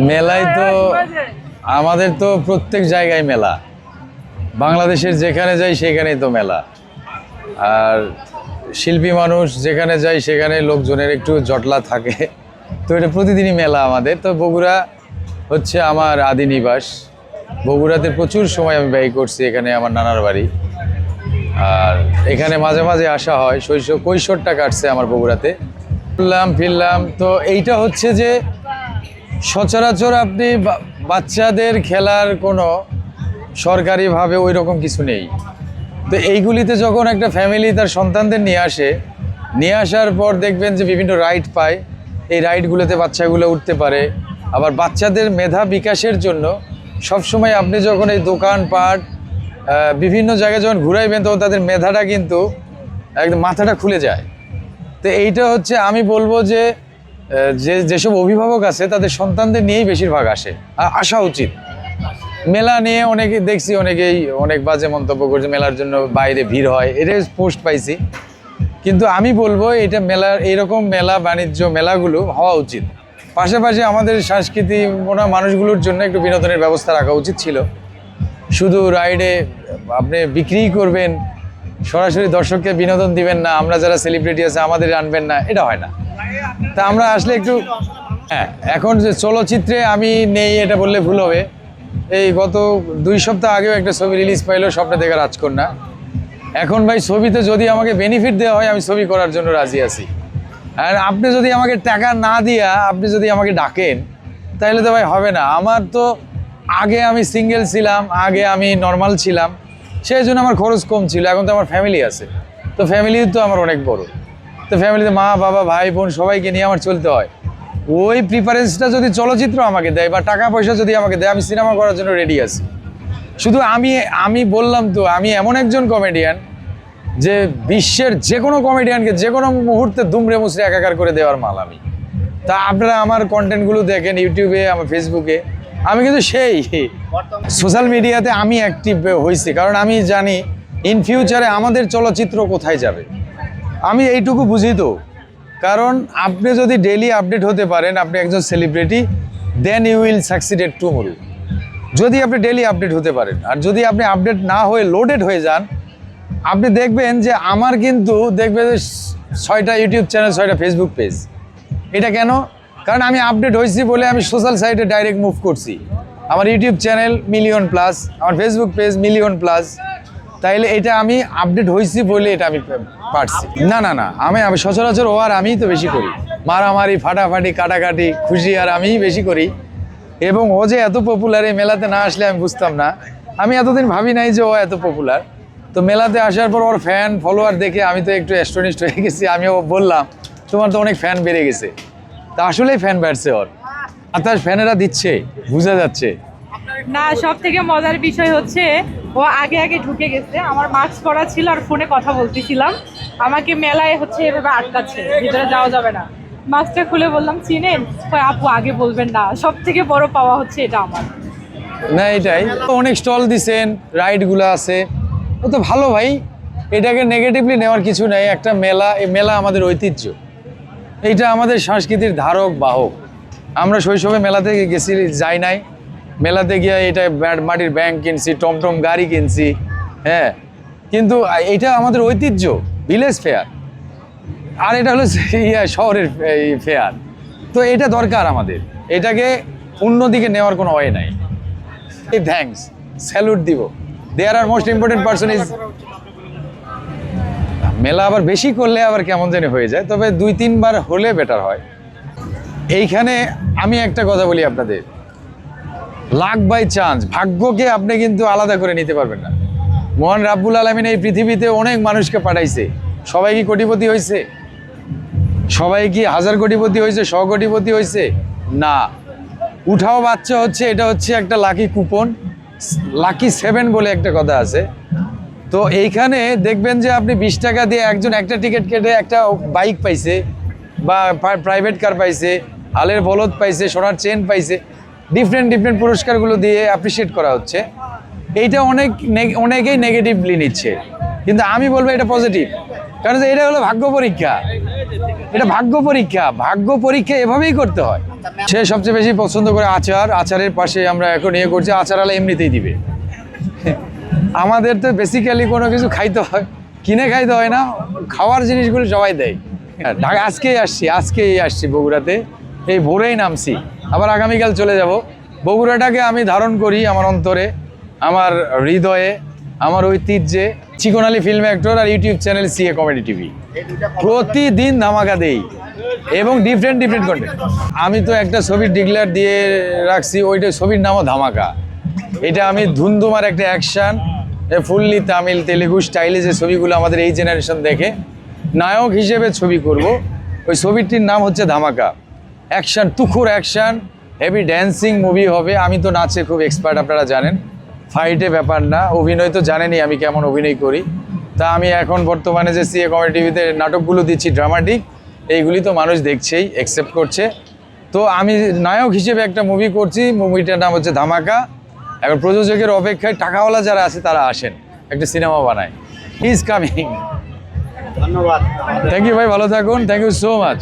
মেলায় তো আমাদের তো প্রত্যেক জায়গায় মেলা, বাংলাদেশের যেখানে যাই সেখানেই তো মেলা। আর শিল্পী মানুষ যেখানে যায় সেখানে লোকজনের একটু জটলা থাকে, তো এটা প্রতিদিনই মেলা আমাদের। তো বগুড়া হচ্ছে আমার আদি নিবাস, বগুড়াতে প্রচুর সময় আমি ব্যয় করছি, এখানে আমার নানার বাড়ি। আর এখানে মাঝে মাঝে আসা হয়, কৈশোরটা কাটছে আমার বগুড়াতে। ফিরলাম তো এইটা হচ্ছে যে সচরাচর আপনি বাচ্চাদের খেলার কোনো সরকারিভাবে ওই রকম কিছু নেই। তো এইগুলিতে যখন একটা ফ্যামিলি তার সন্তানদের নিয়ে আসার পর দেখবেন যে বিভিন্ন রাইড পায়, এই রাইডগুলোতে বাচ্চাগুলো উঠতে পারে। আবার বাচ্চাদের মেধা বিকাশের জন্য সবসময় আপনি যখন এই দোকানপাট বিভিন্ন জায়গায় যখন ঘুরাইবেন তখন তাদের মেধাটা কিন্তু একদম মাথাটা খুলে যায়। তো এইটা হচ্ছে আমি বলবো যে যেসব অভিভাবক আছে তাদের সন্তানদের নিয়েই বেশিরভাগ আসা উচিত। মেলা নিয়ে অনেকে দেখছি, অনেকেই অনেক বাজে মন্তব্য করছে, মেলার জন্য বাইরে ভিড় হয়, এটা পোস্ট পাইছি। কিন্তু আমি বলবো এটা মেলার এইরকম মেলা বাণিজ্য মেলাগুলো হওয়া উচিত। পাশাপাশি আমাদের সংস্কৃতি মানুষগুলোর জন্য একটু বিনোদনের ব্যবস্থা রাখা উচিত ছিল। শুধু রাইডে আপনি বিক্রি করবেন, সরাসরি দর্শককে বিনোদন দিবেন না, আমরা যারা সেলিব্রিটি আছে আমাদের আনবেন না, এটা হয় না। তা আমরা আসলে একটু এখন যে চলচ্চিত্রে আমি নেই এটা বললে ভুল হবে। এই গত 2 সপ্তাহ আগেও একটা ছবি রিলিজ পাইলো, স্বপ্নে দেখা রাজকন্যা। এখন ভাই ছবিতে যদি আমাকে বেনিফিট দেওয়া হয় আমি ছবি করার জন্য রাজি আছি। আর আপনি যদি আমাকে টাকা না দিয়া আপনি যদি আমাকে ডাকেন তাহলে তো ভাই হবে না। আমার তো আগে আমি সিঙ্গেল ছিলাম, আগে আমি নর্মাল ছিলাম, সেই জন্য আমার খরচ কম ছিল। এখন তো আমার ফ্যামিলি আছে, তো ফ্যামিলি তো আমার অনেক বড়। তো ফ্যামিলিতে মা বাবা ভাই বোন সবাইকে নিয়ে আমার চলতে হয়। ওই প্রিফারেন্সটা যদি চলচ্চিত্র আমাকে দেয় বা টাকা পয়সা যদি আমাকে দেয়, আমি সিনেমা করার জন্য রেডি আছি। শুধু আমি বললাম তো আমি এমন একজন কমেডিয়ান যে বিশ্বের যে কোনো কমেডিয়ানকে যে কোনো মুহূর্তে দুমড়ে মুচড়ে একাকার করে দেওয়ার মাল আমি। তা আপনারা আমার কন্টেন্টগুলো দেখেন ইউটিউবে, আমার ফেসবুকে, আমি কিন্তু সেই সোশ্যাল মিডিয়াতে আমি অ্যাক্টিভ হয়েছি, কারণ আমি জানি ইন ফিউচারে আমাদের চলচ্চিত্র কোথায় যাবে। আমি এইটুকু বুঝি তো, কারণ আপনি যদি ডেইলি আপডেট হতে পারেন, আপনি একজন celebrity, then you will succeeded tomorrow. যদি আপনি ডেইলি আপডেট হতে পারেন, আর যদি আপনি আপডেট না হয়ে লোডেড হয়ে যান, আপনি দেখবেন যে আমার কিন্তু দেখবেন 6টা ইউটিউব চ্যানেল, 6টা ফেসবুক পেজ। এটা কেন? কারণ আমি আপডেট হয়েছি বলে আমি সোশ্যাল সাইটে ডাইরেক্ট মুভ করছি। আমার ইউটিউব চ্যানেল মিলিয়ন প্লাস, আমার ফেসবুক পেজ মিলিয়ন প্লাস। তাইলে এটা আমি আপডেট হয়েছি বলে এটা আমি পারছি। না আমি সচরাচর ও আর আমিই তো বেশি করি, মারামারি ফাটাফাটি কাটাকাটি খুশি আর আমিই বেশি করি। এবং ও যে এত পপুলার, এই মেলাতে না আসলে আমি বুঝতাম না। আমি এতদিন ভাবি নাই যে ও এত পপুলার। তো মেলাতে আসার পর ওর ফ্যান ফলোয়ার দেখে আমি তো একটু অ্যাস্টনিশড হয়ে গেছি। আমিও বললাম তোমার তো অনেক ফ্যান বেড়ে গেছে। তা আসলেই ফ্যান বাড়ছে ওর, আতাশ ফ্যানেরা দিচ্ছে, বোঝা যাচ্ছে। না, সব থেকে মজার বিষয় হচ্ছে ও আগে আগে ঢুকে গেছে। আমার মাস্ক পরা ছিল আর ফোনে কথা বলতেছিলাম, আমাকে মেলায় হচ্ছে এভাবে আটকাচ্ছে, ভিতরে যাওয়া যাবে না। মাস্কটা খুলে বললাম চিনেন, আপু আগে বলবেন না। সব থেকে বড় পাওয়া হচ্ছে এটা আমার। না এটাই, অনেক স্টল দিছেন, রাইডগুলো আছে, ও তো ভালো ভাই। এটাকে নেগেটিভলি নেওয়ার কিছু নেই। একটা মেলা, এই মেলা আমাদের ঐতিহ্য, এইটা আমাদের সংস্কৃতির ধারক বাহক। আমরা শৈশবে মেলাতে গেছি, যাই নাই মেলাতে গিয়ে এটা মাটির ব্যাংক কিনছি, টমটম গাড়ি কিনছি, হ্যাঁ, কিন্তু এটা আমাদের ঐতিহ্য, ভিলেজ ফেয়ার। আর এটা হলো শহরের ফেয়ার। তো এটা দরকার আমাদের, এটাকে অন্যদিকে নেওয়ার কোনো ওয়ে নাই। এই থ্যাঙ্কস, স্যালুট দিব। দেয়ার আর মোস্ট ইম্পর্টেন্ট পার্সন ইজ মেলা। আবার বেশি করলে আবার কেমন জানি হয়ে যায়, তবে 2-3 বার হলে বেটার হয়। এইখানে আমি একটা কথা বলি আপনাদের, লাক বাই চান্স, ভাগ্যকে আপনি কিন্তু আলাদা করে নিতে পারবেন না। মহান রাব্বুল আলামিন এই পৃথিবীতে অনেক মানুষকে পাঠাইছে। সবাই কি কোটিপতি হয়েছে? সবাই কি 1000 কোটিপতি হয়েছে, 100 কোটিপতি হয়েছে? না। উঠাও বাচ্চা হচ্ছে, এটা হচ্ছে একটা লাকি কুপন, লাকি 7 বলে একটা কথা আছে। তো এইখানে দেখবেন যে আপনি 20 টাকা দিয়ে একজন একটা টিকিট কেটে একটা বাইক পাইছে, বা প্রাইভেট কার পাইছে, হালের বলদ পাইছে, সোনার চেন পাইছে, ডিফারেন্ট পুরস্কারগুলো দিয়ে অ্যাপ্রিসিয়েট করা হচ্ছে। এইটা অনেকেই নেগেটিভলি নিচ্ছে, কিন্তু আমি বলবো এটা পজিটিভ। কারণ এটা হলো ভাগ্য পরীক্ষা, এটা ভাগ্য পরীক্ষা এভাবেই করতে হয়। সে সবচেয়ে বেশি পছন্দ করে আচার। আচারের পাশে আমরা এখন ইয়ে করছি, আচার আলা এমনিতেই দিবে। আমাদের তো বেসিক্যালি কোনো কিছু খাইতে হয়, কিনে খাইতে হয় না, খাওয়ার জিনিসগুলো সবাই দেয়। ঢাকা আজকেই আসছি বগুড়াতে, এই ভোরেই নামছি, আবার আগামীকাল চলে যাব। বগুড়াটাকে আমি ধারণ করি আমার অন্তরে, আমার হৃদয়ে, আমার ঐতিহ্যে। চিকন আলী ফিল্ম অ্যাক্টর আর YouTube channel CA comedy TV, প্রতিদিন ধামাকা দেই এবং ডিফারেন্ট কন্টেন্ট। আমি তো একটা ছবির ডিক্লেয়ার দিয়ে রাখছি, ওইটা ছবির নামও ধামাকা। এটা আমি ধুমধুমার একটা অ্যাকশন, ফুললি তামিল তেলেগু স্টাইলে যে ছবিগুলো আমাদের এই জেনারেশন দেখে, নায়ক হিসেবে ছবি করব। ওই ছবিটির নাম হচ্ছে ধামাকা। অ্যাকশন, তুখুর অ্যাকশন, হেভি ড্যান্সিং মুভি হবে। আমি তো নাচে খুব এক্সপার্ট, আপনারা জানেন, ফাইটে ব্যাপার না। অভিনয় তো জানেনই আমি কেমন অভিনয় করি। তা আমি এখন বর্তমানে যে সিএ কমেডি টিভিতে নাটকগুলো দিচ্ছি ড্রামাটিক, এইগুলি তো মানুষ দেখছেই, অ্যাকসেপ্ট করছে। তো আমি নায়ক হিসেবে একটা মুভি করছি, মুভিটার নাম হচ্ছে ধামাকা। এখন প্রযোজকের অপেক্ষায় টাকাওয়ালা যারা আছে তারা আসেন, একটা সিনেমা বানায়। He is coming. ধন্যবাদ। থ্যাংক ইউ ভাই, ভালো থাকুন, থ্যাংক ইউ সো মাচ।